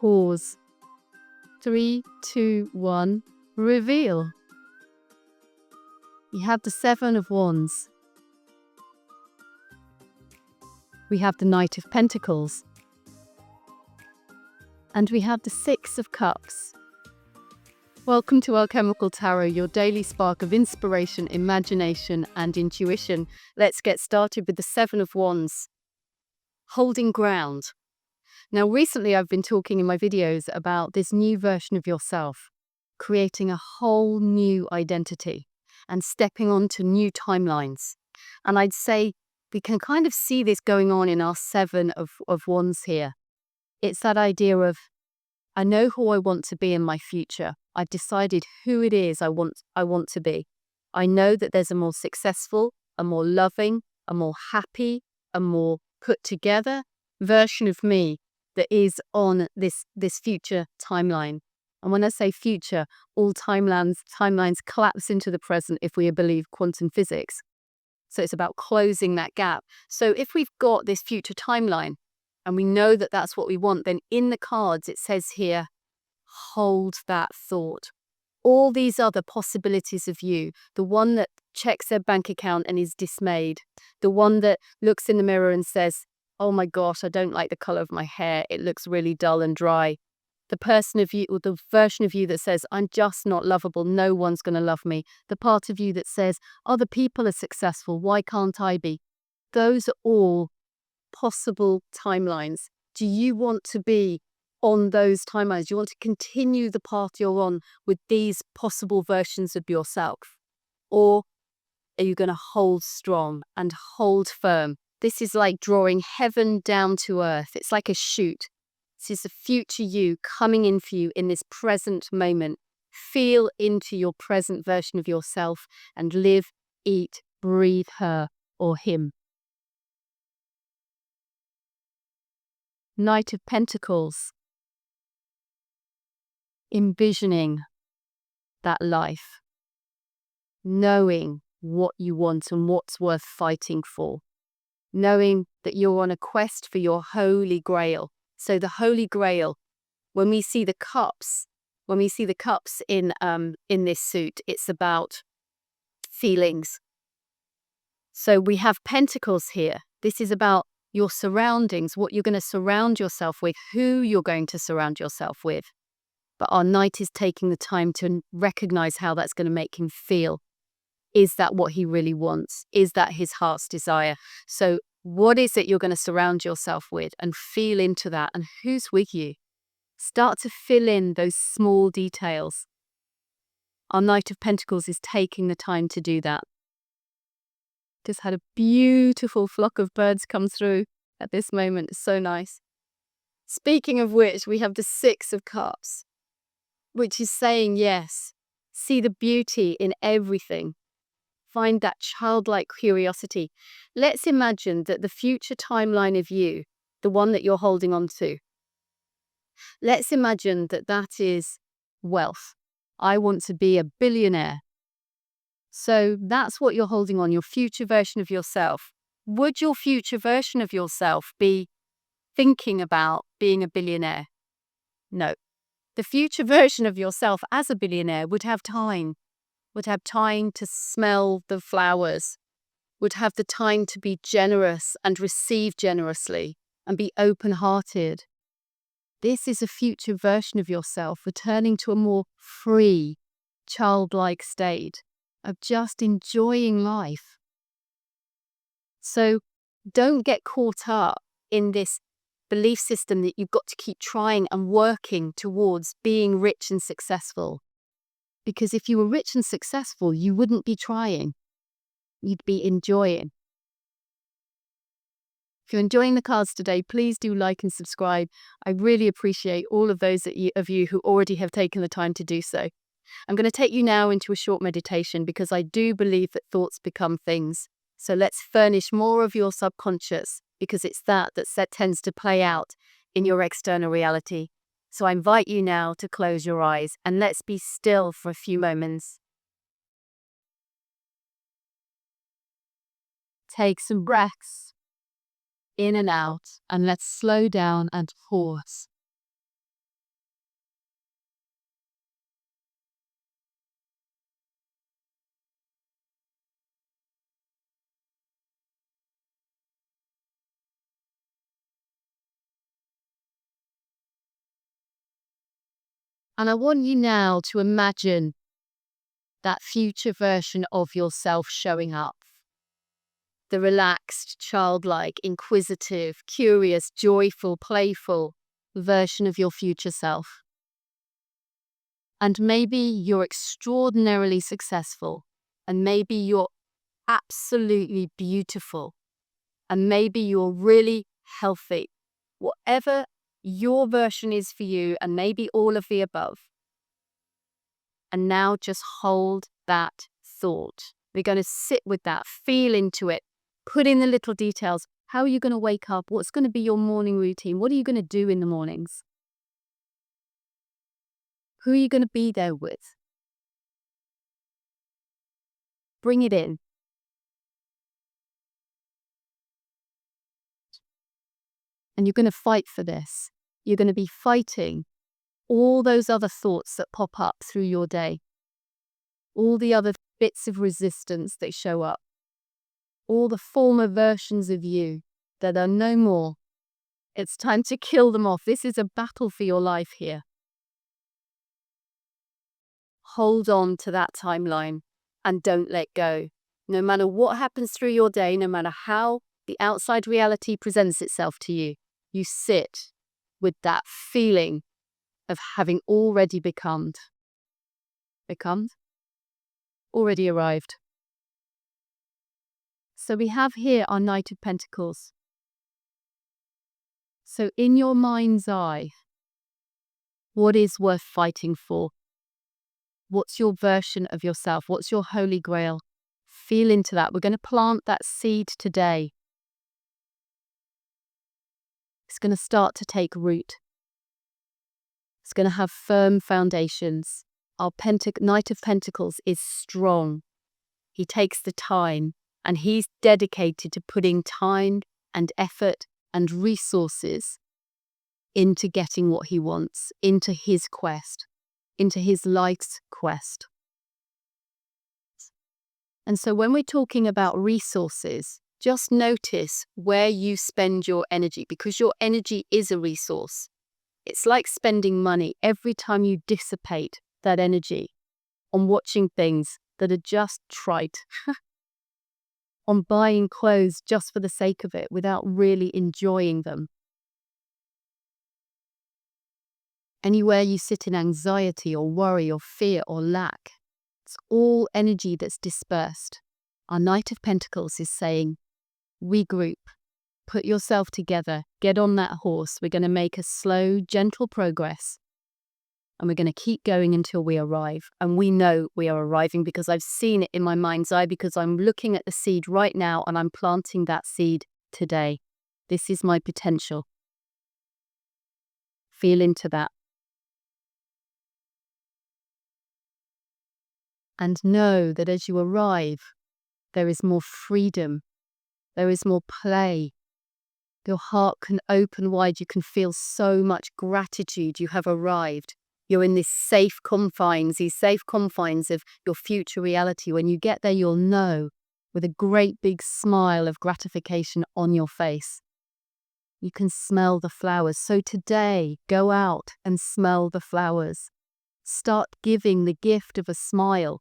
Pause. 3, 2, 1. Reveal. You have the Seven of Wands. We have the Knight of Pentacles. And we have the Six of Cups. Welcome to Alchemical Tarot, your daily spark of inspiration, imagination, and intuition. Let's get started with the Seven of Wands. Holding ground. Now, recently I've been talking in my videos about this new version of yourself, creating a whole new identity and stepping onto new timelines. And I'd say we can kind of see this going on in our Seven of Wands here. It's that idea of, I know who I want to be in my future. I've decided who it is I want to be. I know that there's a more successful, a more loving, a more happy, a more put together version of me that is on this future timeline. And when I say future, all timelines collapse into the present if we believe quantum physics. So it's about closing that gap. So if we've got this future timeline and we know that that's what we want, then in the cards it says here, hold that thought. All these other possibilities of you, the one that checks their bank account and is dismayed, the one that looks in the mirror and says, oh my gosh, I don't like the color of my hair, it looks really dull and dry. The person of you, or the version of you that says, I'm just not lovable, no one's going to love me. The part of you that says, other people are successful, why can't I be? Those are all possible timelines. Do you want to be on those timelines? Do you want to continue the path you're on with these possible versions of yourself? Or are you going to hold strong and hold firm? This is like drawing heaven down to earth. It's like a shoot. This is the future you coming in for you in this present moment. Feel into your present version of yourself and live, eat, breathe her or him. Knight of Pentacles. Envisioning that life. Knowing what you want and what's worth fighting for. Knowing that you're on a quest for your holy grail. So the holy grail, when we see the cups in this suit, it's about feelings. So we have pentacles here. This is about your surroundings, what you're going to surround yourself with, who you're going to surround yourself with. But our knight is taking the time to recognize how that's going to make him feel. Is that what he really wants? Is that his heart's desire? So what is it you're going to surround yourself with, and feel into that, and who's with you? Start to fill in those small details. Our Knight of Pentacles is taking the time to do that. Just had a beautiful flock of birds come through at this moment. It's so nice. Speaking of which, we have the Six of Cups, which is saying yes. See the beauty in everything. Find that childlike curiosity. Let's imagine that the future timeline of you, the one that you're holding on to, let's imagine that that is wealth. I want to be a billionaire. So that's what you're holding on, your future version of yourself. Would your future version of yourself be thinking about being a billionaire? No. The future version of yourself as a billionaire would have time to smell the flowers, would have the time to be generous and receive generously and be open-hearted. This is a future version of yourself returning to a more free, childlike state of just enjoying life. So don't get caught up in this belief system that you've got to keep trying and working towards being rich and successful. Because if you were rich and successful, you wouldn't be trying. You'd be enjoying. If you're enjoying the cards today, please do like and subscribe. I really appreciate all of those of you who already have taken the time to do so. I'm going to take you now into a short meditation because I do believe that thoughts become things. So let's furnish more of your subconscious, because it's that tends to play out in your external reality. So I invite you now to close your eyes and let's be still for a few moments. Take some breaths in and out, and let's slow down and pause. And I want you now to imagine that future version of yourself showing up. The relaxed, childlike, inquisitive, curious, joyful, playful version of your future self. And maybe you're extraordinarily successful, and maybe you're absolutely beautiful, and maybe you're really healthy. Whatever your version is for you, and maybe all of the above. And now just hold that thought. We're going to sit with that, feel into it, put in the little details. How are you going to wake up? What's going to be your morning routine? What are you going to do in the mornings? Who are you going to be there with? Bring it in. And you're going to fight for this. You're going to be fighting all those other thoughts that pop up through your day. All the other bits of resistance that show up. All the former versions of you that are no more. It's time to kill them off. This is a battle for your life here. Hold on to that timeline and don't let go. No matter what happens through your day, no matter how the outside reality presents itself to you, you sit with that feeling of having already become. Already arrived. So we have here our Knight of Pentacles. So in your mind's eye, what is worth fighting for? What's your version of yourself? What's your holy grail? Feel into that. We're going to plant that seed today. It's going to start to take root. It's going to have firm foundations. Our Knight of Pentacles is strong. He takes the time, and he's dedicated to putting time and effort and resources into getting what he wants, into his quest, into his life's quest. And so when we're talking about resources, just notice where you spend your energy, because your energy is a resource. It's like spending money every time you dissipate that energy on watching things that are just trite, on buying clothes just for the sake of it without really enjoying them. Anywhere you sit in anxiety or worry or fear or lack, it's all energy that's dispersed. Our Knight of Pentacles is saying, regroup, put yourself together, get on that horse. We're going to make a slow, gentle progress. And we're going to keep going until we arrive. And we know we are arriving because I've seen it in my mind's eye, because I'm looking at the seed right now and I'm planting that seed today. This is my potential. Feel into that. And know that as you arrive, there is more freedom. There is more play. Your heart can open wide. You can feel so much gratitude. You have arrived. You're in this safe confines, these safe confines of your future reality. When you get there, you'll know with a great big smile of gratification on your face. You can smell the flowers. So today, go out and smell the flowers. Start giving the gift of a smile.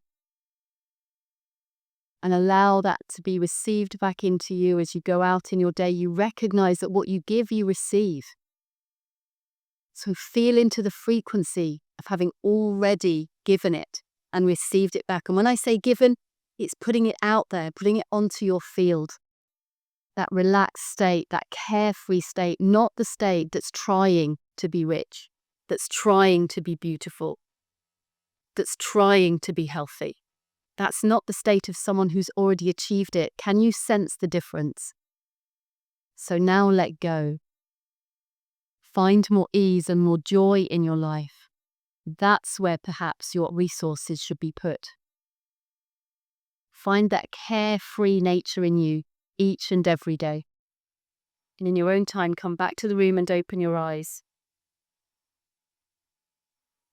And allow that to be received back into you as you go out in your day. You recognize that what you give, you receive. So feel into the frequency of having already given it and received it back. And when I say given, it's putting it out there, putting it onto your field. That relaxed state, that carefree state, not the state that's trying to be rich, that's trying to be beautiful, that's trying to be healthy. That's not the state of someone who's already achieved it. Can you sense the difference? So now let go. Find more ease and more joy in your life. That's where perhaps your resources should be put. Find that carefree nature in you each and every day. And in your own time, come back to the room and open your eyes.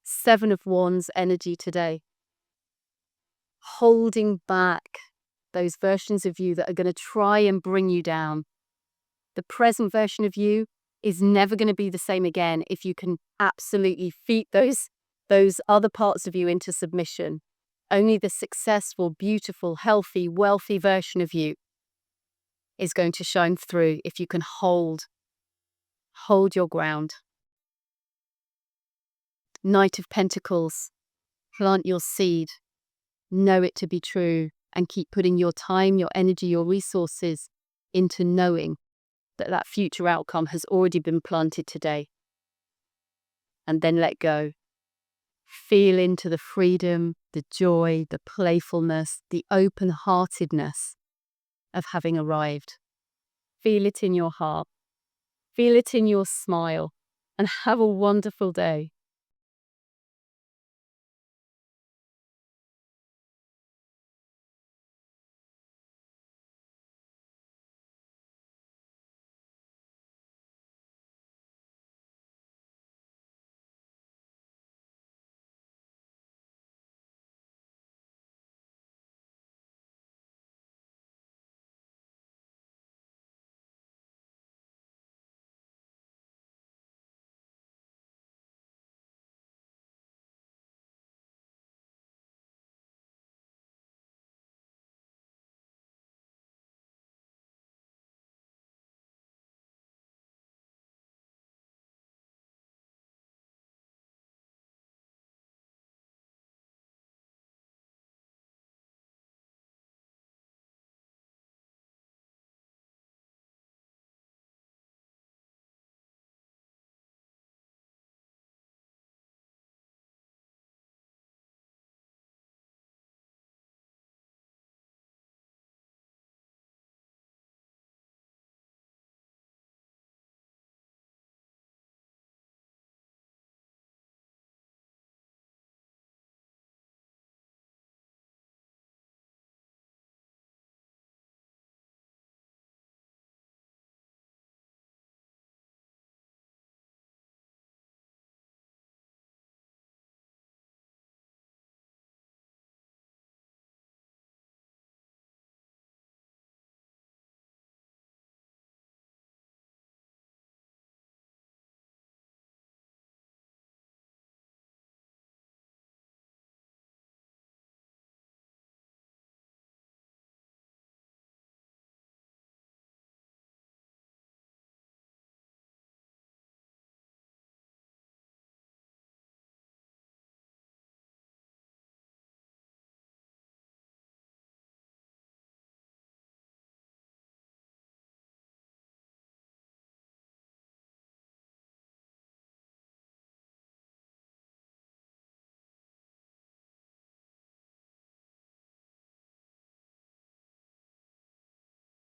7 of Wands energy today. Holding back those versions of you that are going to try and bring you down. The present version of you is never going to be the same again if you can absolutely defeat those those other parts of you into submission. Only the successful, beautiful, healthy, wealthy version of you is going to shine through if you can hold your ground. Knight of Pentacles, plant your seed, know it to be true, and keep putting your time, your energy, your resources into knowing that that future outcome has already been planted today. And then let go. Feel into the freedom, the joy, the playfulness, the open-heartedness of having arrived. Feel it in your heart. Feel it in your smile. And have a wonderful day.